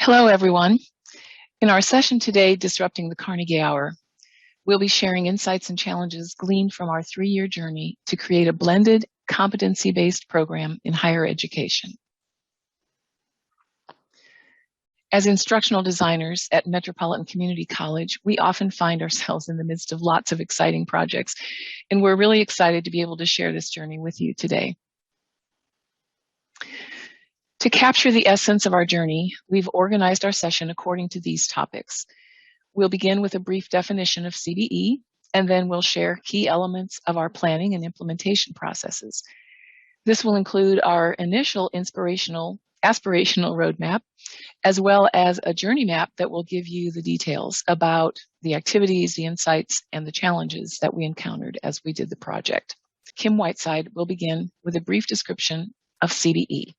Hello, everyone. In our session today, Disrupting the Carnegie Hour, we'll be sharing insights and challenges gleaned from our 3-year journey to create a blended, competency-based program in higher education. As instructional designers at Metropolitan Community College, we often find ourselves in the midst of lots of exciting projects, and we're really excited to be able to share this journey with you today. To capture the essence of our journey, we've organized our session according to these topics. We'll begin with a brief definition of CBE, and then we'll share key elements of our planning and implementation processes. This will include our initial aspirational roadmap, as well as a journey map that will give you the details about the activities, the insights, and the challenges that we encountered as we did the project. Kim Whiteside will begin with a brief description of CBE.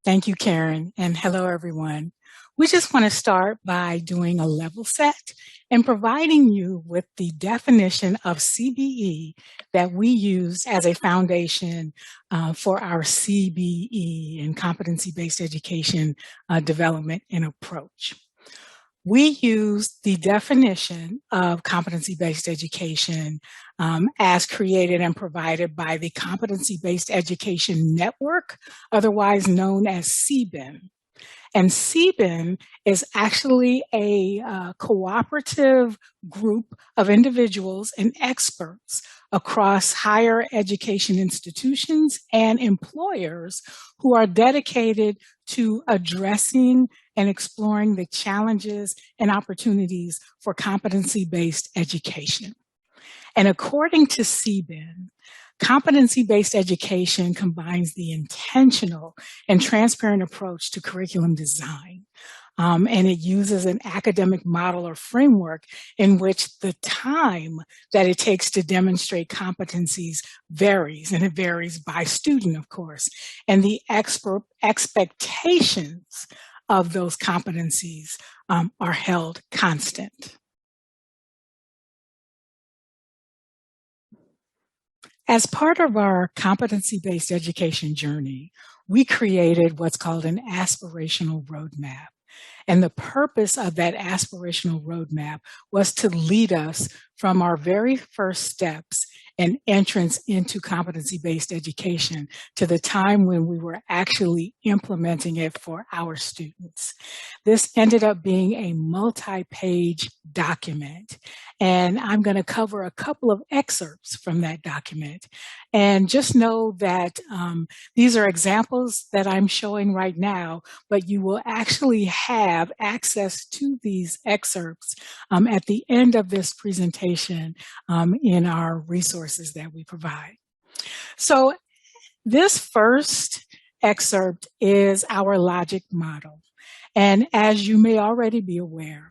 Thank you, Karen, and hello, everyone. We just want to start by doing a level set and providing you with the definition of CBE that we use as a foundation for our CBE and competency-based education development and approach. We use the definition of competency-based education as created and provided by the Competency-Based Education Network, otherwise known as CBEN. And CBEN is actually a cooperative group of individuals and experts across higher education institutions and employers who are dedicated to addressing and exploring the challenges and opportunities for competency-based education. And according to CBEN, competency-based education combines the intentional and transparent approach to curriculum design. And it uses an academic model or framework in which the time that it takes to demonstrate competencies varies, and it varies by student, of course, and the expectations of those competencies are held constant. As part of our competency-based education journey, we created what's called an aspirational roadmap. And the purpose of that aspirational roadmap was to lead us from our very first steps and entrance into competency-based education to the time when we were actually implementing it for our students. This ended up being a multi-page document, and I'm going to cover a couple of excerpts from that document. And just know that these are examples that I'm showing right now, but you will actually have access to these excerpts at the end of this presentation in our resources that we provide. So this first excerpt is our logic model. And as you may already be aware,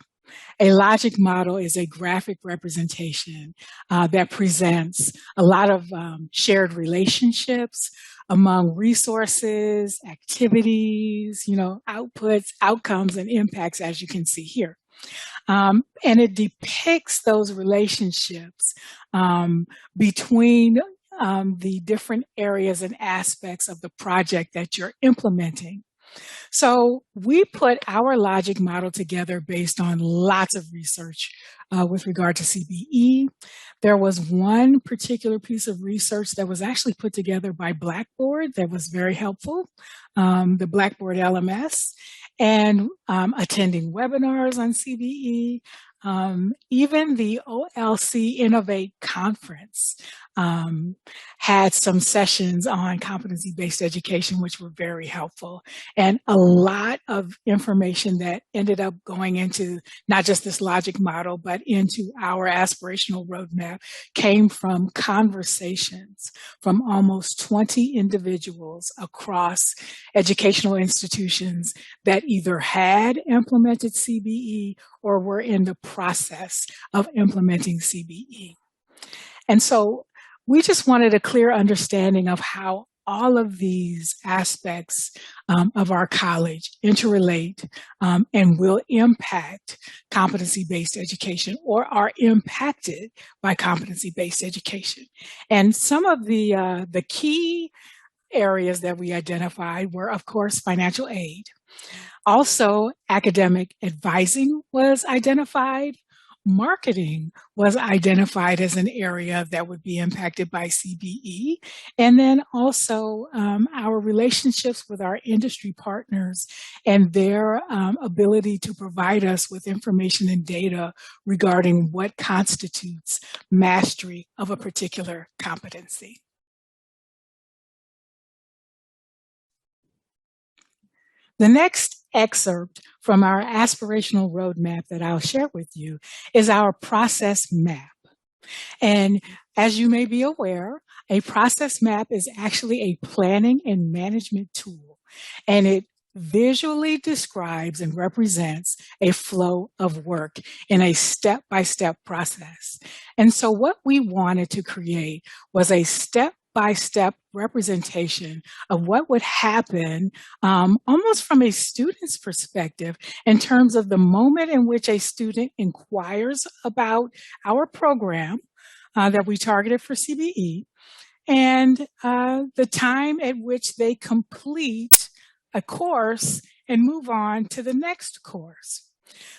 a logic model is a graphic representation that presents a lot of shared relationships among resources, activities, outputs, outcomes, and impacts, as you can see here. And it depicts those relationships between the different areas and aspects of the project that you're implementing. So we put our logic model together based on lots of research with regard to CBE. There was one particular piece of research that was actually put together by Blackboard that was very helpful, the Blackboard LMS, and attending webinars on CBE. Even the OLC Innovate conference had some sessions on competency-based education, which were very helpful. And a lot of information that ended up going into not just this logic model, but into our aspirational roadmap came from conversations from almost 20 individuals across educational institutions that either had implemented CBE or were in the process of implementing CBE. And so we just wanted a clear understanding of how all of these aspects of our college interrelate and will impact competency-based education or are impacted by competency-based education. And some of the key areas that we identified were, of course, financial aid. Also, academic advising was identified. Marketing was identified as an area that would be impacted by CBE. And then also our relationships with our industry partners and their ability to provide us with information and data regarding what constitutes mastery of a particular competency. The next excerpt from our aspirational roadmap that I'll share with you is our process map. And as you may be aware, a process map is actually a planning and management tool, and it visually describes and represents a flow of work in a step-by-step process. And so what we wanted to create was a step-by-step representation of what would happen almost from a student's perspective in terms of the moment in which a student inquires about our program that we targeted for CBE and the time at which they complete a course and move on to the next course.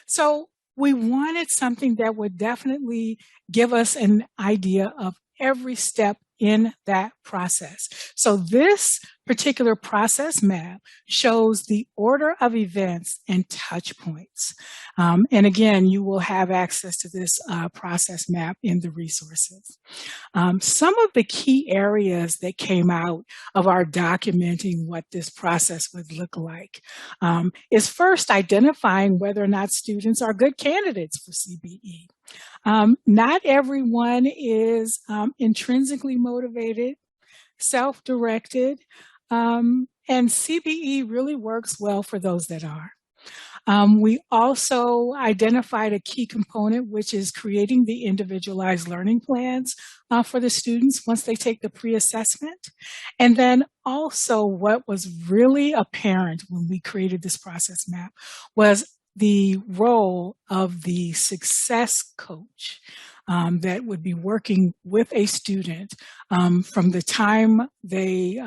So we wanted something that would definitely give us an idea of every step in that process. So this particular process map shows the order of events and touch points. And again, you will have access to this process map in the resources. Some of the key areas that came out of our documenting what this process would look like is first identifying whether or not students are good candidates for CBE. Not everyone is intrinsically motivated, self-directed, and CBE really works well for those that are. We also identified a key component, which is creating the individualized learning plans for the students once they take the pre-assessment. And then also what was really apparent when we created this process map was the role of the success coach that would be working with a student from the time they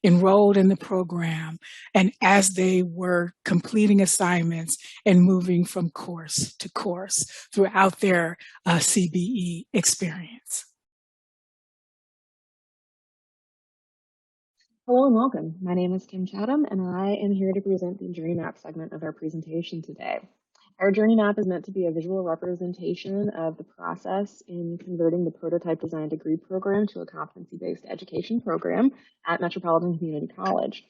enrolled in the program and as they were completing assignments and moving from course to course throughout their CBE experience. Hello and welcome. My name is Kim Chatham, and I am here to present the Journey Map segment of our presentation today. Our Journey Map is meant to be a visual representation of the process in converting the prototype design degree program to a competency-based education program at Metropolitan Community College.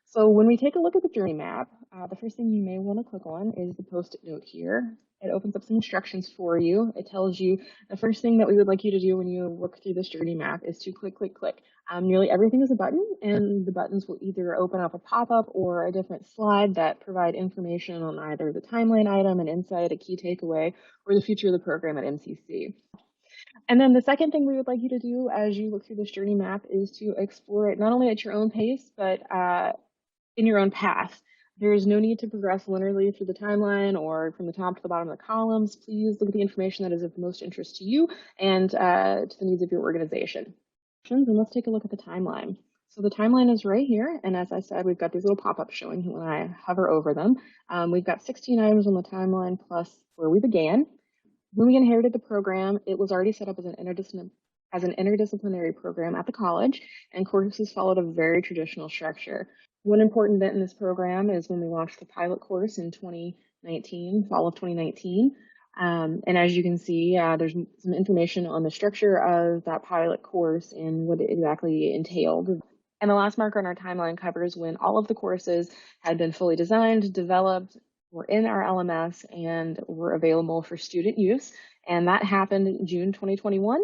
So when we take a look at the Journey Map, the first thing you may want to click on is the post-it note here. It opens up some instructions for you. It tells you the first thing that we would like you to do when you work through this Journey Map is to click, click, click. Nearly everything is a button, and the buttons will either open up a pop-up or a different slide that provide information on either the timeline item, an insight, a key takeaway, or the future of the program at MCC. And then the second thing we would like you to do as you look through this Journey Map is to explore it not only at your own pace, but in your own path. There is no need to progress linearly through the timeline or from the top to the bottom of the columns. Please look at the information that is of most interest to you and to the needs of your organization. And let's take a look at the timeline. So the timeline is right here. And as I said, we've got these little pop-ups showing when I hover over them. We've got 16 items on the timeline plus where we began. When we inherited the program, it was already set up as an interdisciplinary program at the college, and courses followed a very traditional structure. One important event in this program is when we launched the pilot course in 2019, fall of 2019. And as you can see, there's some information on the structure of that pilot course and what it exactly entailed. And the last marker on our timeline covers when all of the courses had been fully designed, developed, were in our LMS, and were available for student use. And that happened in June 2021.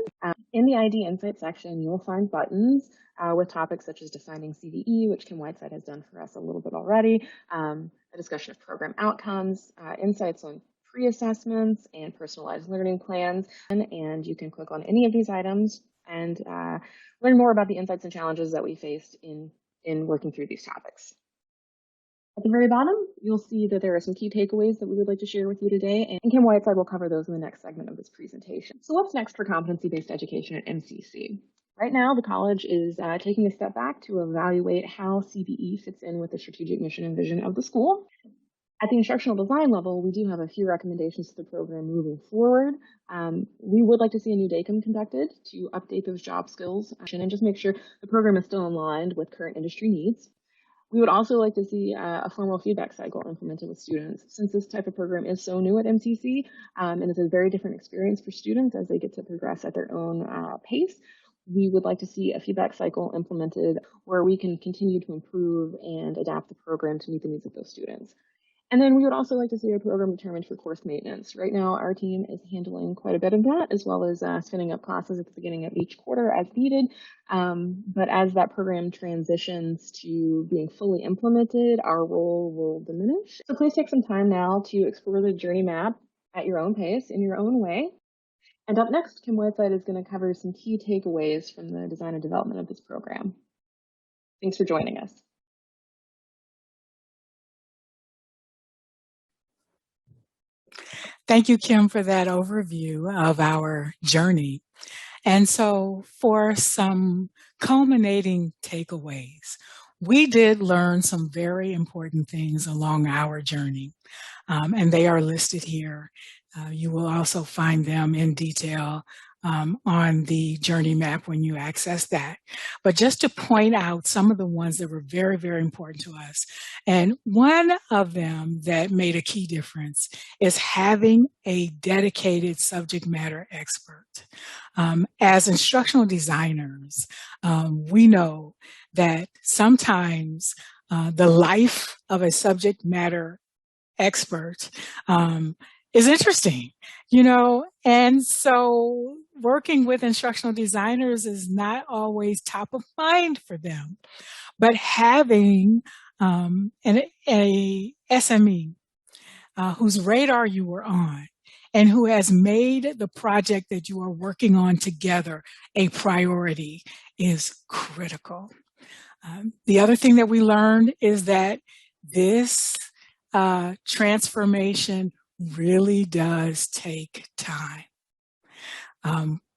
In the ID Insight section, you'll find buttons with topics such as defining CBE, which Kim Whiteside has done for us a little bit already, a discussion of program outcomes, insights on pre-assessments and personalized learning plans. And you can click on any of these items and learn more about the insights and challenges that we faced in working through these topics. At the very bottom, you'll see that there are some key takeaways that we would like to share with you today, and Kim Whiteside will cover those in the next segment of this presentation. So what's next for competency-based education at MCC? Right now, the college is taking a step back to evaluate how CBE fits in with the strategic mission and vision of the school. At the instructional design level, we do have a few recommendations to the program moving forward. We would like to see a new DACM conducted to update those job skills and just make sure the program is still aligned with current industry needs. We would also like to see a formal feedback cycle implemented with students. Since this type of program is so new at MCC, and it's a very different experience for students as they get to progress at their own pace, we would like to see a feedback cycle implemented where we can continue to improve and adapt the program to meet the needs of those students. And then we would also like to see a program determined for course maintenance. Right now, our team is handling quite a bit of that, as well as spinning up classes at the beginning of each quarter as needed. But as that program transitions to being fully implemented, our role will diminish. So please take some time now to explore the journey map at your own pace, in your own way. And up next, Kim Whiteside is going to cover some key takeaways from the design and development of this program. Thanks for joining us. Thank you, Kim, for that overview of our journey. And so for some culminating takeaways, we did learn some very important things along our journey, and they are listed here. You will also find them in detail on the journey map when you access that. But just to point out some of the ones that were very, very important to us. And one of them that made a key difference is having a dedicated subject matter expert. As instructional designers, we know that sometimes the life of a subject matter expert is interesting, and so working with instructional designers is not always top of mind for them, but having a SME whose radar you were on and who has made the project that you are working on together a priority is critical. The other thing that we learned is that this transformation really does take time.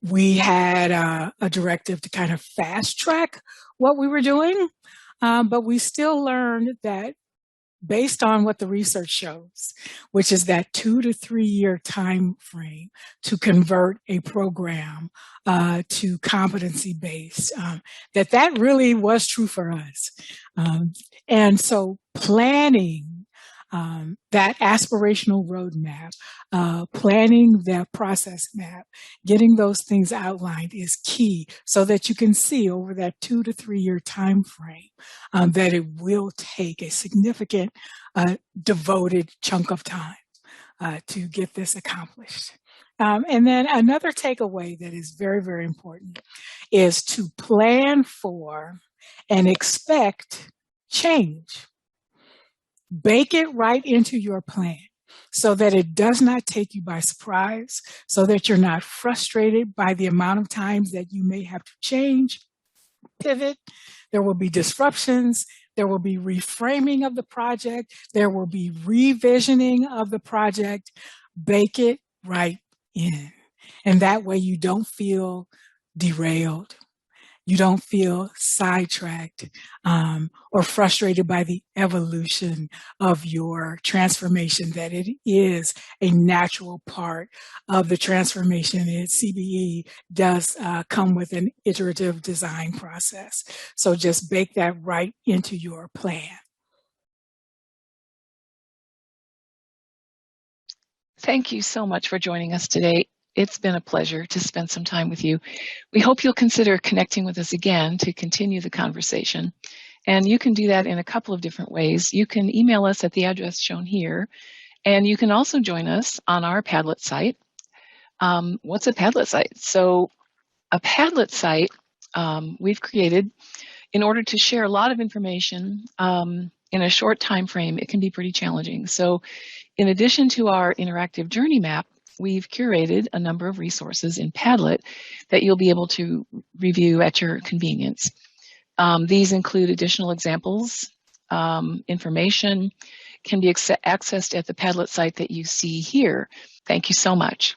We had a directive to kind of fast track what we were doing, but we still learned that based on what the research shows, which is that 2 to 3 year time frame to convert a program to competency-based, that really was true for us. And so planning that aspirational roadmap, planning that process map, getting those things outlined is key so that you can see over that 2 to 3 year time frame that it will take a significant devoted chunk of time to get this accomplished. And then another takeaway that is very, very important is to plan for and expect change. Bake it right into your plan so that it does not take you by surprise, so that you're not frustrated by the amount of times that you may have to change, pivot. There will be disruptions. There will be reframing of the project. There will be revisioning of the project. Bake it right in. And that way you don't feel derailed. You don't feel sidetracked or frustrated by the evolution of your transformation, that it is a natural part of the transformation. CBE does come with an iterative design process. So just bake that right into your plan. Thank you so much for joining us today. It's been a pleasure to spend some time with you. We hope you'll consider connecting with us again to continue the conversation. And you can do that in a couple of different ways. You can email us at the address shown here, and you can also join us on our Padlet site. What's a Padlet site? So a Padlet site we've created in order to share a lot of information in a short time frame. It can be pretty challenging. So in addition to our interactive journey map, we've curated a number of resources in Padlet that you'll be able to review at your convenience. These include additional examples. Information can be accessed at the Padlet site that you see here. Thank you so much.